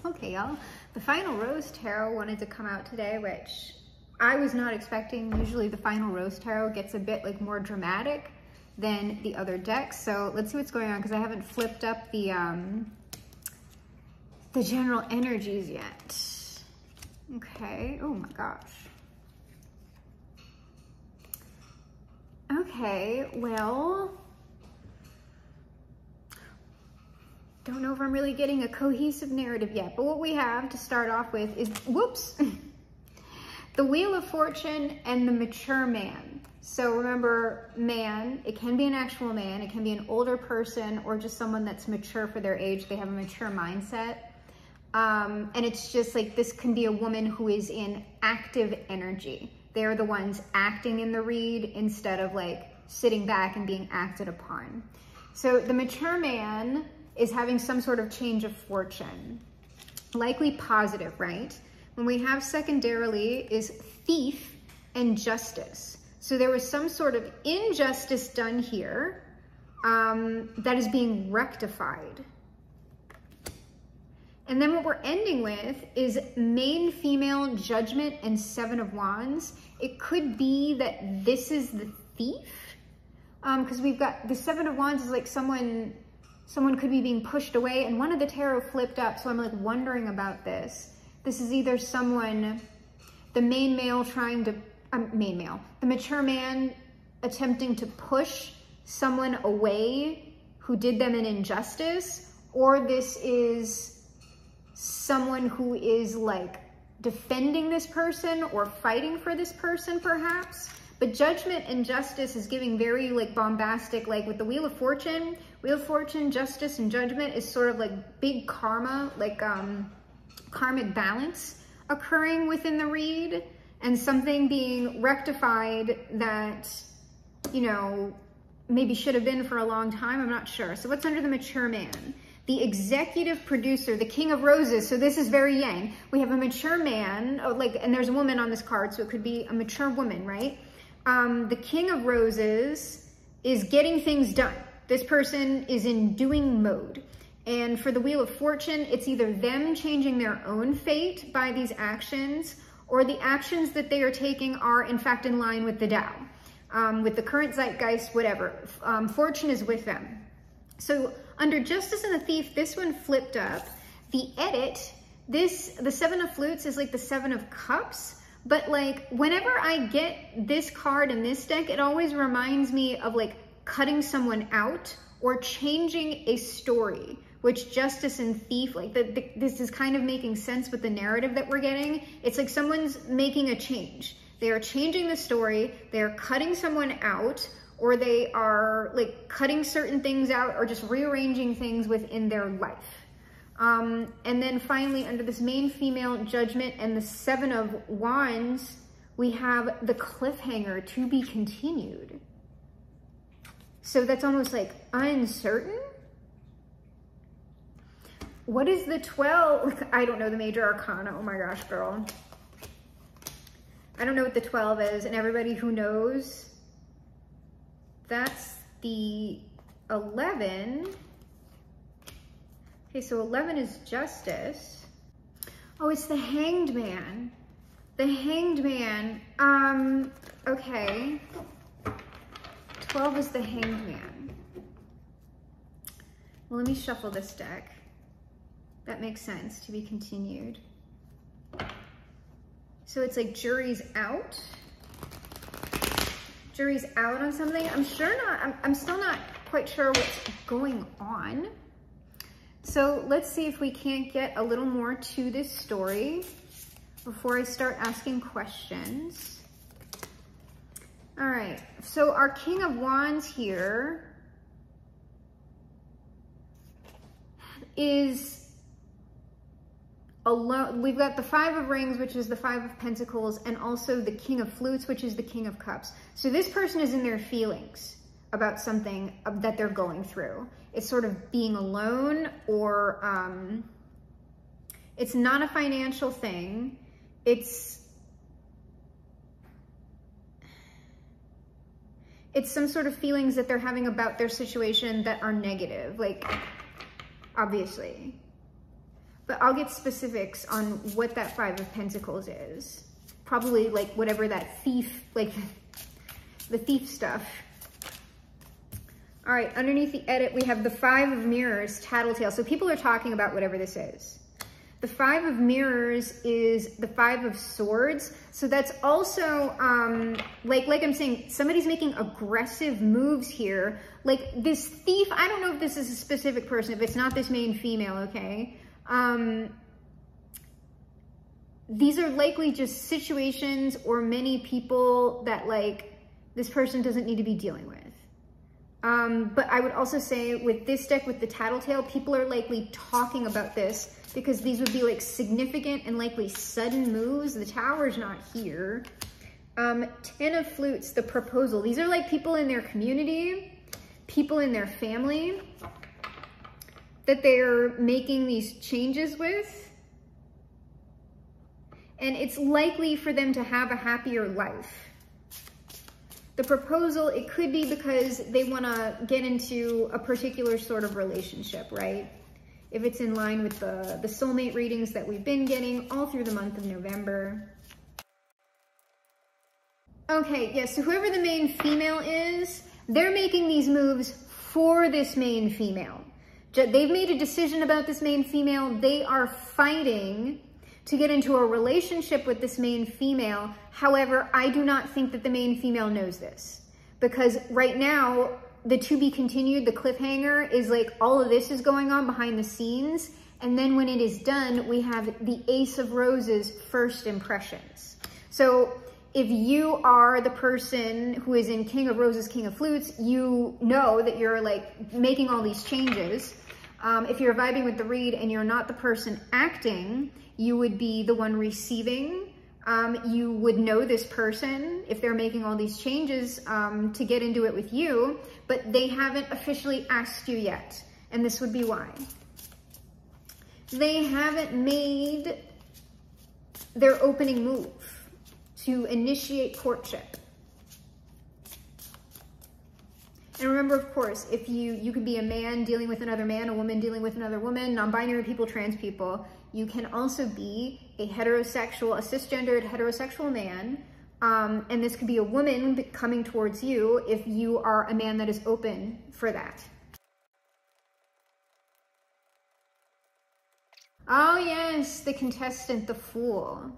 Okay, y'all, the final Rose Tarot wanted to come out today, which I was not expecting. Usually the final Rose Tarot gets a bit like more dramatic than the other decks. So let's see what's going on, because I haven't flipped up the general energies yet. Okay, oh my gosh. Okay, well, don't know if I'm really getting a cohesive narrative yet, but what we have to start off with is, whoops, the Wheel of Fortune and the Mature Man. So remember, man, it can be an actual man, it can be an older person, or just someone that's mature for their age. They have a mature mindset. And it's just like, this can be a woman who is in active energy. They're the ones acting in the read instead of like sitting back and being acted upon. So the mature man is having some sort of change of fortune, likely positive, right? When we have secondarily is thief and justice. So there was some sort of injustice done here that is being rectified. And then what we're ending with is main female, judgment, and 7 of Wands. It could be that this is the thief, because we've got the 7 of Wands is like someone could be being pushed away, and one of the tarot flipped up, so I'm like wondering about this. This is either someone, the main male trying to, the mature man attempting to push someone away who did them an injustice, or this is someone who is like defending this person or fighting for this person perhaps. But judgment and justice is giving very like bombastic, like with the Wheel of Fortune, justice and judgment is sort of like big karma, like karmic balance occurring within the read, and something being rectified that, you know, maybe should have been for a long time, I'm not sure. So what's under the mature man? The executive producer, the King of Roses. So this is very yang. We have a mature man, and there's a woman on this card, so it could be a mature woman, right? The King of Roses is getting things done. This person is in doing mode. And for the Wheel of Fortune, it's either them changing their own fate by these actions, or the actions that they are taking are in fact in line with the Tao, with the current zeitgeist, whatever. Fortune is with them. So under Justice and the Thief, this one flipped up. The edit, the 7 of Flutes is like the 7 of Cups, but like whenever I get this card in this deck, it always reminds me of like cutting someone out or changing a story, which Justice and Thief, like this is kind of making sense with the narrative that we're getting. It's like someone's making a change. They are changing the story, they are cutting someone out, or they are like cutting certain things out or just rearranging things within their life. And then finally, under this main female, judgment, and the 7 of Wands, we have the cliffhanger, to be continued. So that's almost like uncertain. What is the 12? I don't know the major arcana. Oh my gosh, girl. I don't know what the 12 is, and everybody who knows, that's the 11. Okay, so 11 is justice. Oh, it's the Hanged Man. The Hanged Man. Okay. 12 is the Hanged Man. Well, let me shuffle this deck. That makes sense, to be continued. So it's like jury's out. Jury's out on something. I'm still not quite sure what's going on. So let's see if we can't get a little more to this story before I start asking questions. All right, so our King of Wands here is alone. We've got the 5 of Rings, which is the 5 of Pentacles, and also the King of Flutes, which is the King of Cups. So this person is in their feelings about something that they're going through. It's sort of being alone, or it's not a financial thing. It's some sort of feelings that they're having about their situation that are negative, like, obviously. but I'll get specifics on what that Five of Pentacles is. Probably like whatever that thief, like the thief stuff. All right, underneath the edit, we have the Five of Mirrors, Tattletale. So people are talking about whatever this is. The Five of Mirrors is the Five of Swords. So that's also, like I'm saying, somebody's making aggressive moves here. Like this thief, I don't know if this is a specific person, if it's not this main female, okay? These are likely just situations or many people that like this person doesn't need to be dealing with. But I would also say with this deck, with the Tattletale, people are likely talking about this because these would be like significant and likely sudden moves. The Tower's not here. Ten of Flutes, the Proposal. These are like people in their community, people in their family that they're making these changes with. And it's likely for them to have a happier life. The Proposal, it could be because they want to get into a particular sort of relationship, right? If it's in line with the soulmate readings that we've been getting all through the month of November. Okay, yeah, so whoever the main female is, they're making these moves for this main female. They've made a decision about this main female. They are fighting to get into a relationship with this main female. However, I do not think that the main female knows this, because right now, the to be continued, the cliffhanger is like all of this is going on behind the scenes. And then when it is done, we have the Ace of Roses, first impressions. So if you are the person who is in King of Roses, King of Flutes, you know that you're like making all these changes. If you're vibing with the read and you're not the person acting, you would be the one receiving. You would know this person if they're making all these changes to get into it with you, but they haven't officially asked you yet. And this would be why. They haven't made their opening move to initiate courtship. And remember, of course, if you could be a man dealing with another man, a woman dealing with another woman, non-binary people, trans people. You can also be a heterosexual, a cisgendered heterosexual man. And this could be a woman coming towards you if you are a man that is open for that. Oh yes, the contestant, the Fool.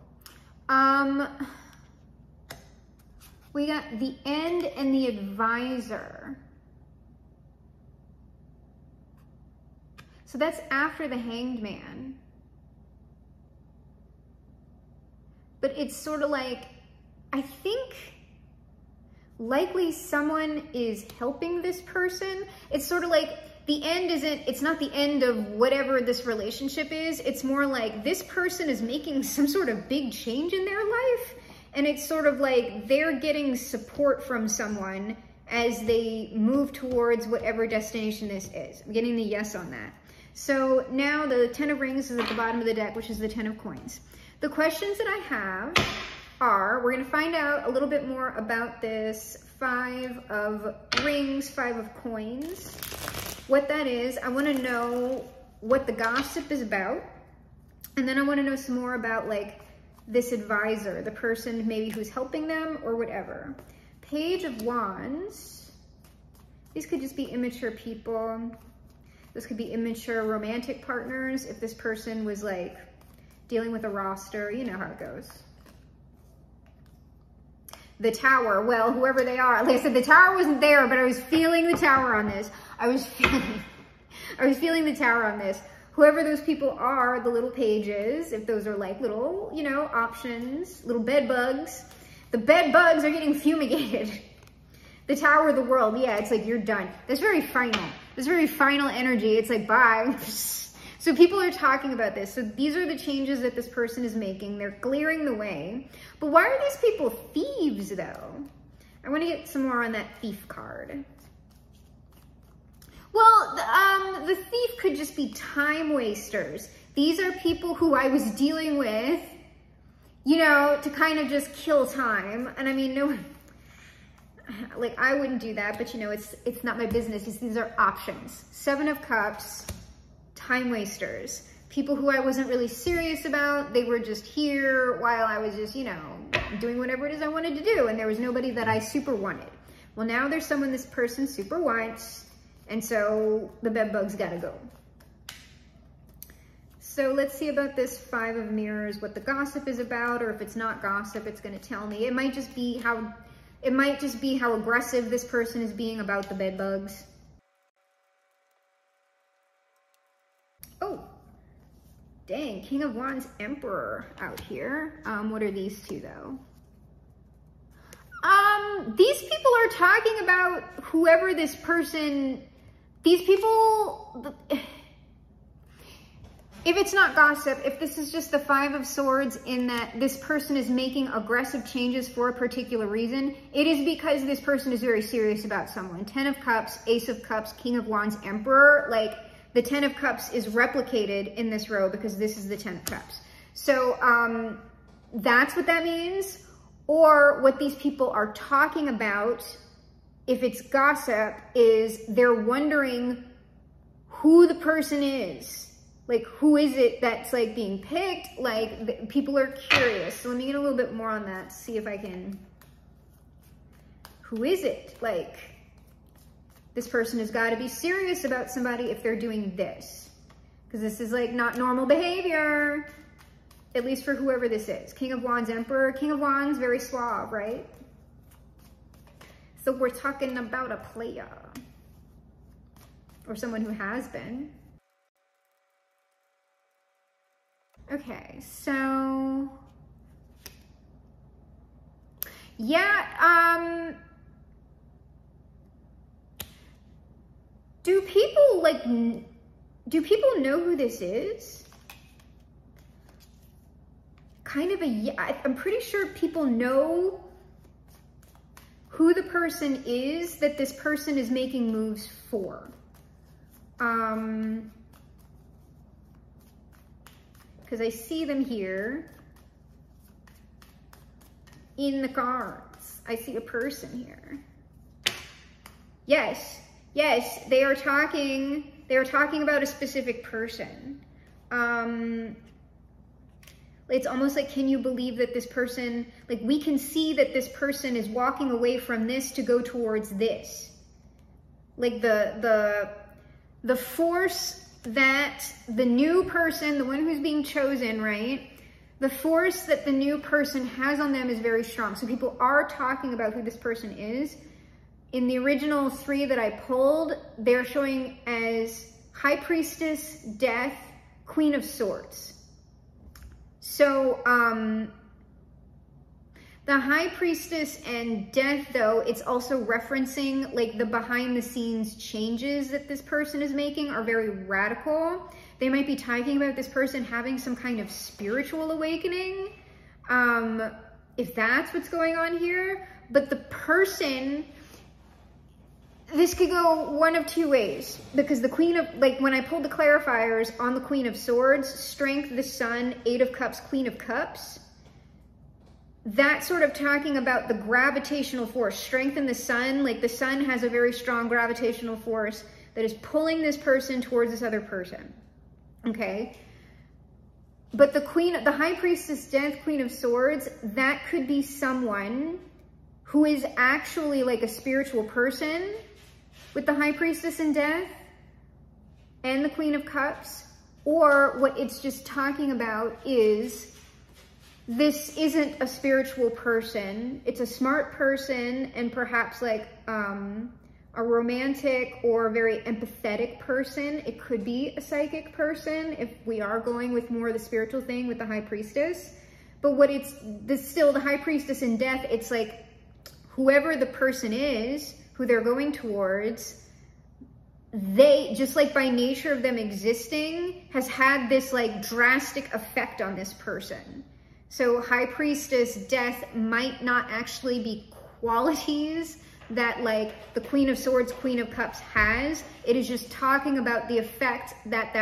We got the End and the Advisor. So that's after the Hanged Man. But it's sort of like, I think likely someone is helping this person. It's sort of like the end isn't, it's not the end of whatever this relationship is. It's more like this person is making some sort of big change in their life. And it's sort of like they're getting support from someone as they move towards whatever destination this is. I'm getting the yes on that. So now the Ten of Rings is at the bottom of the deck, which is the Ten of Coins. The questions that I have are, we're going to find out a little bit more about this Five of Rings, Five of Coins. What that is, I want to know what the gossip is about. And then I want to know some more about like this advisor, the person maybe who's helping them or whatever. Page of Wands. These could just be immature people. This could be immature romantic partners. If this person was like dealing with a roster, you know how it goes. The Tower, well, whoever they are. Like I said, the Tower wasn't there, but I was feeling the Tower on this. I was feeling the Tower on this. Whoever those people are, the little pages, if those are like little, you know, options, little bed bugs. The bed bugs are getting fumigated. The Tower of the World, yeah, it's like you're done. That's very final. That's very final energy. It's like, bye. So people are talking about this. So these are the changes that this person is making. They're clearing the way. But why are these people thieves, though? I want to get some more on that thief card. Well, the thief could just be time wasters. These are people who I was dealing with, you know, to kind of just kill time. And I mean, no, like I wouldn't do that, but you know, it's not my business. These are options. Seven of Cups, time wasters. people who I wasn't really serious about. They were just here while I was just, you know, doing whatever it is I wanted to do, and there was nobody that I super wanted. Well, now there's someone this person super wants, and so the bedbugs gotta go. So let's see about this Five of Mirrors, what the gossip is about, or if it's not gossip, it's gonna tell me. It might just be how aggressive this person is being about the bedbugs. Oh, dang, King of Wands, Emperor out here. What are these two though? These people are talking about whoever this person, these people, if it's not gossip, if this is just the Five of Swords in that this person is making aggressive changes for a particular reason, it is because this person is very serious about someone. 10 of Cups, Ace of Cups, King of Wands, Emperor, like the 10 of Cups is replicated in this row because this is the 10 of Cups. So that's what that means. Or what these people are talking about, if it's gossip, is they're wondering who the person is. Like, who is it that's like being picked? Like, people are curious. So let me get a little bit more on that, see if I can. Who is it? Like, this person has got to be serious about somebody if they're doing this. Because this is like not normal behavior. At least for whoever this is. King of Wands, Emperor. King of Wands, very suave, right? So we're talking about a player. Or someone who has been. Okay, so... yeah, do people know who this is? Kind of a, yeah, I'm pretty sure people know who the person is that this person is making moves for. Because I see them here in the cards. I see a person here. Yes, yes, they are talking about a specific person. It's almost like, can you believe that this person, like we can see that this person is walking away from this to go towards this. Like the force that the new person, the one who's being chosen, right? The force that the new person has on them is very strong. So people are talking about who this person is. In the original three that I pulled, they're showing as High Priestess, Death, Queen of Swords. So, the High Priestess and Death, though, it's also referencing, like, the behind-the-scenes changes that this person is making are very radical. They might be talking about this person having some kind of spiritual awakening, if that's what's going on here. But the person... this could go one of two ways, because the Queen of, like when I pulled the clarifiers on the Queen of Swords, Strength, the Sun, 8 of Cups, Queen of Cups, that's sort of talking about the gravitational force. Strength in the Sun, like the Sun has a very strong gravitational force that is pulling this person towards this other person, okay? But the High Priestess, Death, Queen of Swords, that could be someone who is actually like a spiritual person, with the High Priestess and Death and the Queen of Cups, or what it's just talking about is this isn't a spiritual person. It's a smart person and perhaps like a romantic or very empathetic person. It could be a psychic person if we are going with more of the spiritual thing with the High Priestess. But what it's still the High Priestess and Death, it's like whoever the person is, who they're going towards, they, just like by nature of them existing, has had this like drastic effect on this person. So High Priestess, Death might not actually be qualities that like the Queen of Swords, Queen of Cups has. It is just talking about the effect that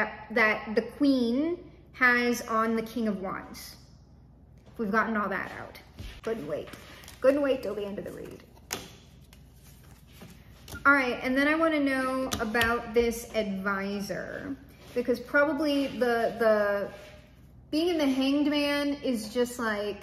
the Queen has on the King of Wands. We've gotten all that out. Couldn't wait. Couldn't wait till the end of the read. All right, and then I want to know about this advisor. because probably the being in the Hanged Man is just like,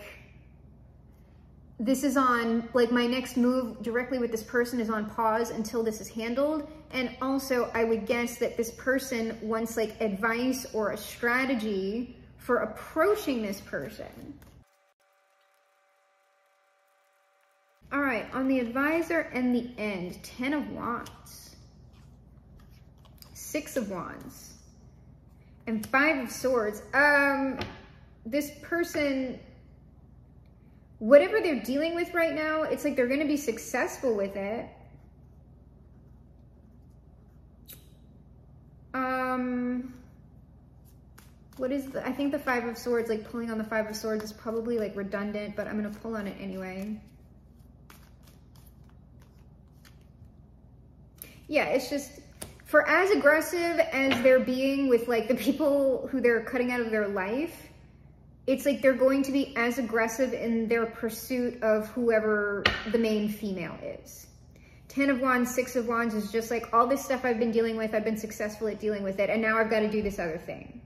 this is on, like, my next move directly with this person is on pause until this is handled. And also I would guess that this person wants like advice or a strategy for approaching this person. All right, on the advisor and the end, 10 of Wands, 6 of Wands, and 5 of Swords. This person, whatever they're dealing with right now, it's like they're going to be successful with it. What is I think the 5 of Swords, like pulling on the 5 of Swords is probably like redundant, but I'm going to pull on it anyway. Yeah, it's just, for as aggressive as they're being with like the people who they're cutting out of their life, it's like they're going to be as aggressive in their pursuit of whoever the main female is. 10 of Wands, 6 of Wands is just like, all this stuff I've been dealing with, I've been successful at dealing with it, and now I've got to do this other thing.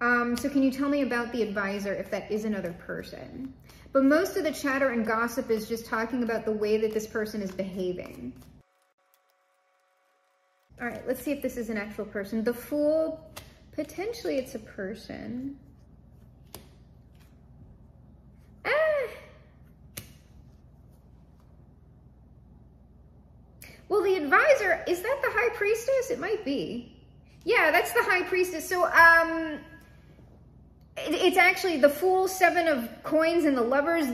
So can you tell me about the advisor if that is another person? But most of the chatter and gossip is just talking about the way that this person is behaving. All right, let's see if this is an actual person. The Fool, potentially it's a person. Well, the advisor, is that the High Priestess? It might be. Yeah, that's the High Priestess. So, it's actually the Fool, 7 of Coins, and the Lovers.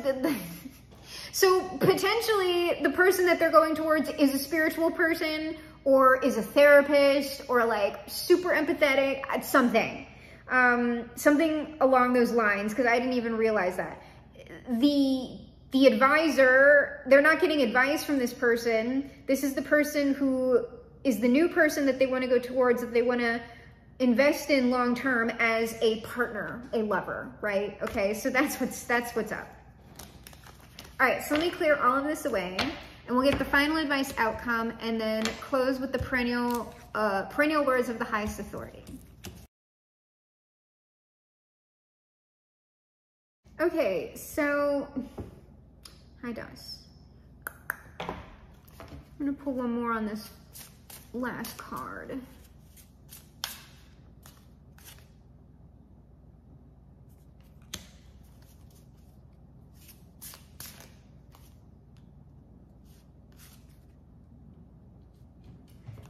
So potentially the person that they're going towards is a spiritual person, or is a therapist, or like super empathetic, something. Something along those lines, because I didn't even realize that. The advisor, they're not getting advice from this person. This is the person who is the new person that they want to go towards, that they want to invest in long-term as a partner, a lover, right? Okay, so that's what's up. All right, so let me clear all of this away, and we'll get the final advice outcome, and then close with the perennial words of the highest authority. Okay, so, hi Dos. I'm gonna pull one more on this last card.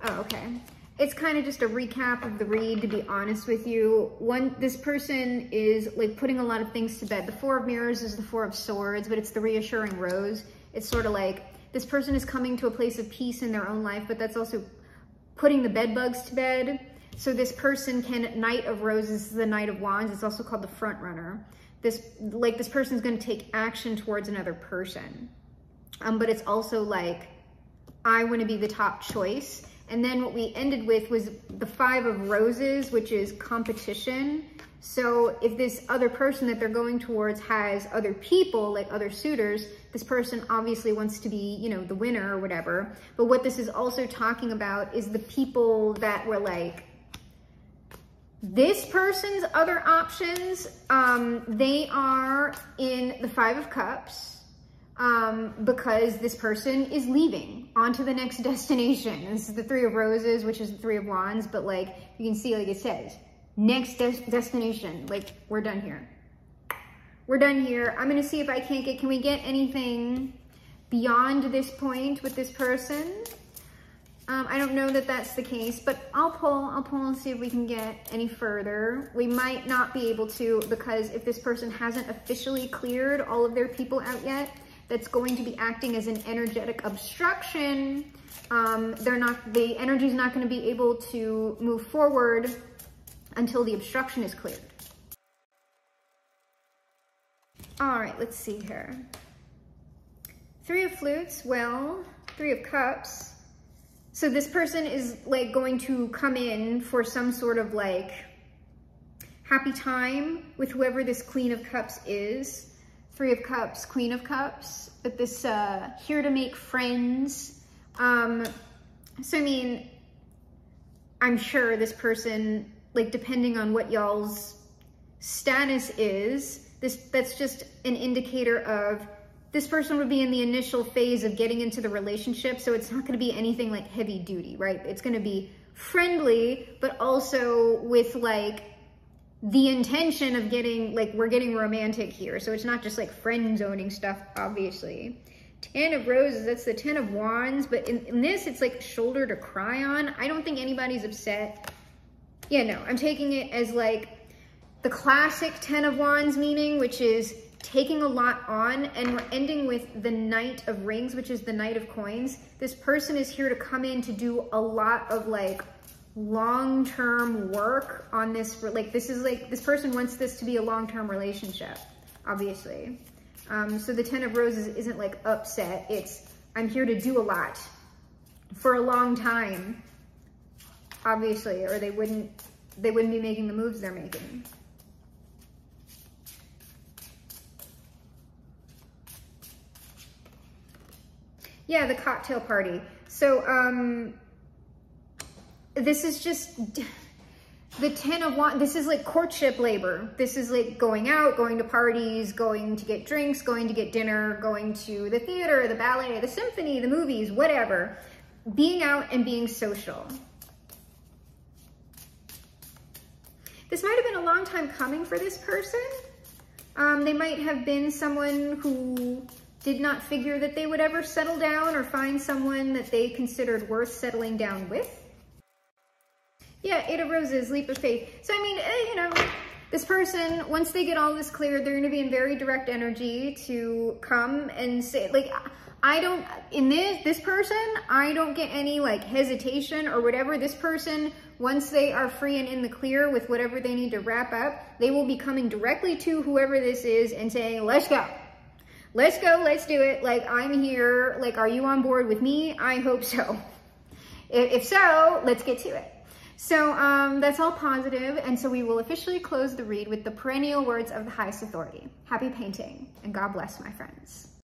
Oh, okay. It's kind of just a recap of the read, to be honest with you. This person is like putting a lot of things to bed. The 4 of Mirrors is the 4 of Swords, but it's the reassuring rose. It's sort of like this person is coming to a place of peace in their own life, but that's also putting the bedbugs to bed. So this person can, Knight of Roses is the Knight of Wands. It's also called the front runner. This person's going to take action towards another person. But it's also like, I want to be the top choice. And then what we ended with was the 5 of Roses, which is competition. So if this other person that they're going towards has other people, like other suitors, this person obviously wants to be, you know, the winner or whatever. But what this is also talking about is the people that were like, this person's other options, they are in the 5 of Cups. Because this person is leaving on to the next destination. This is the 3 of Roses, which is the 3 of Wands, but like, you can see, like it says, next destination, like, we're done here. We're done here. I'm gonna see if I can't can we get anything beyond this point with this person? I don't know that that's the case, but I'll pull and see if we can get any further. We might not be able to, because if this person hasn't officially cleared all of their people out yet, that's going to be acting as an energetic obstruction. The energy's not going to be able to move forward until the obstruction is cleared. All right, let's see here. 3 of Flutes, well, 3 of Cups. So this person is like going to come in for some sort of like happy time with whoever this Queen of Cups is. 3 of Cups, Queen of Cups, but this here to make friends. So I mean, I'm sure this person, like depending on what y'all's status is, that's just an indicator of this person would be in the initial phase of getting into the relationship. So it's not going to be anything like heavy duty, right? It's going to be friendly, but also with like the intention of getting, like, we're getting romantic here. So it's not just like friend zoning stuff, obviously. 10 of Roses, that's the 10 of Wands, but in this, it's like shoulder to cry on. I don't think anybody's upset. Yeah, no, I'm taking it as like the classic 10 of Wands meaning, which is taking a lot on, and we're ending with the Knight of Rings, which is the Knight of Coins. This person is here to come in to do a lot of like long-term work on this. Like, this is like, this person wants this to be a long-term relationship, obviously. So the 10 of Roses isn't like upset. It's, I'm here to do a lot for a long time, obviously, or they wouldn't be making the moves they're making. Yeah, the cocktail party. So, this is just the 10 of Wands. This is like courtship labor. This is like going out, going to parties, going to get drinks, going to get dinner, going to the theater, the ballet, the symphony, the movies, whatever. Being out and being social. This might have been a long time coming for this person. They might have been someone who did not figure that they would ever settle down or find someone that they considered worth settling down with. Yeah, 8 of Roses, leap of faith. So, I mean, you know, this person, once they get all this cleared, they're going to be in very direct energy to come and say, like, I don't, in this person, I don't get any, like, hesitation or whatever. This person, once they are free and in the clear with whatever they need to wrap up, they will be coming directly to whoever this is and saying, let's go. Let's go, let's do it. Like, I'm here. Like, are you on board with me? I hope so. If so, let's get to it. So that's all positive, and so we will officially close the read with the perennial words of the highest authority. Happy painting, and God bless, my friends.